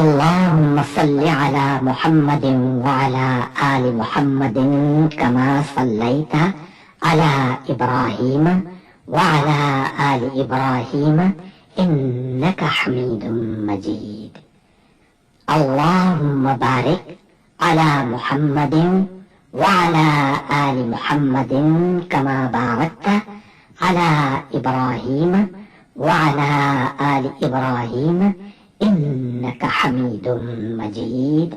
اللهم صل على محمد وعلى آل محمد كما صليت على إبراهيم وعلى آل إبراهيم إنك حميد مجيد. اللهم بارك على محمد وعلى آل محمد كما باركت على إبراهيم وعلى آل إبراهيم إنك حميد مجيد.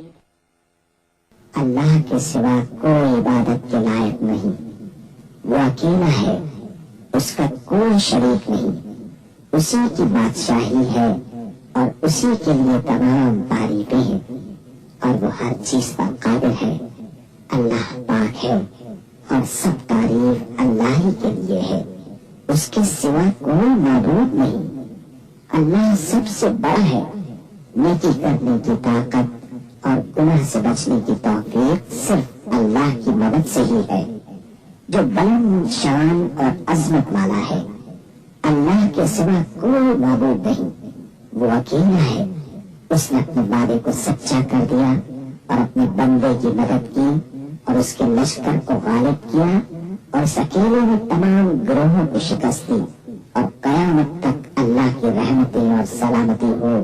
اللہ کے سوا کوئی عبادت کے لائق نہیں، وہ اکیلا ہے، اس کا کوئی شریک نہیں، اسی کی بادشاہی ہے اور اسی کے لیے تمام تعریفیں ہیں، اور وہ ہر چیز پر قادر ہے. اللہ پاک ہے اور سب تعریف اللہ ہی کے لیے ہے، اس کے سوا کوئی معبود نہیں. اللہ سب سے بڑا ہے. نیکی کرنے کی طاقت اور گناہ سے بچنے کی توفیق صرف اللہ کی مدد سے ہی ہے، جو بلند شان اور عظمت والا ہے. اللہ کے سوا کوئی معبود نہیں، وہ اکیلا ہے. اس نے اپنے وعدے کو سچا کر دیا اور اپنے بندے کی مدد کی اور اس کے لشکر کو غالب کیا اور اس اکیلے نے تمام گروہوں کو شکست دی. اور قیامت تک اللہ کی رحمتیں اور سلامتی ہو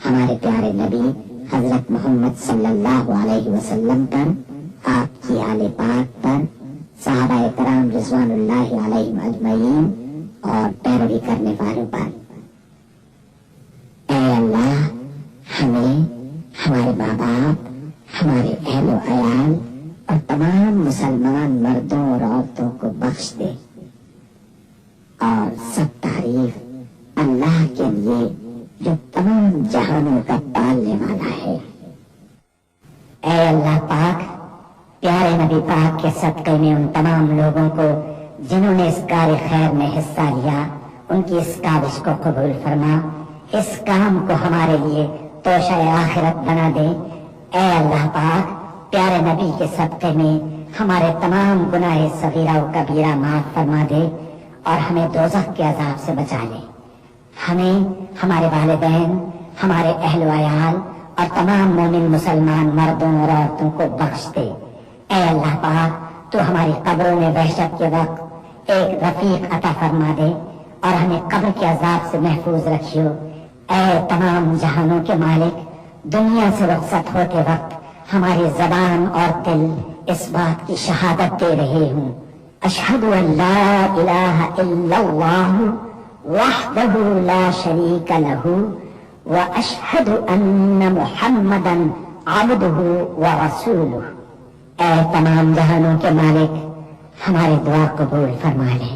ہمارے پیارے نبی حضرت محمد صلی اللہ علیہ وسلم پر، آپ کی آل پاک پر، صحابہ کرام رضوان اللہ علیہم اجمعین اور پیروی کرنے والوں پر. اے اللہ، ہمیں، ہمارے ماں باپ، ہمارے اہل و عیال اور تمام مسلمان مردوں اور عورتوں کو بخش دے. اور سب تعریف اللہ کے لیے جو تمام جہانوں کا پالنے والا ہے. اے اللہ پاک، پیارے نبی پاک کے صدقے میں ان تمام لوگوں کو جنہوں نے اس کار خیر میں حصہ لیا، ان کی اس کاوش کو قبول فرما. اس کام کو ہمارے لیے توشہ آخرت بنا دے. اے اللہ پاک، پیارے نبی کے صدقے میں ہمارے تمام گناہ صغیرہ و کبیرہ معاف فرما دے اور ہمیں دوزخ کے عذاب سے بچا لے. ہمیں، ہمارے والدین، ہمارے اہل و عیال اور تمام مومن مسلمان مردوں اور عورتوں کو بخش دے. اے اللہ پاک، تو ہماری قبروں میں وحشت کے وقت ایک رفیق عطا فرما دے اور ہمیں قبر کے عذاب سے محفوظ رکھیو. اے تمام جہانوں کے مالک، دنیا سے رخصت ہوتے وقت ہماری زبان اور دل اس بات کی شہادت دے رہے ہوں، اشہد ان لا الہ الا اللہ وحدہ لا شریک لہ واشہد ان محمدا عبدہ ورسولہ. اے تمام جہانوں کے مالک، ہماری دعا قبول فرما لے.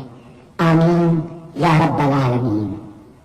آمین یا رب العالمین.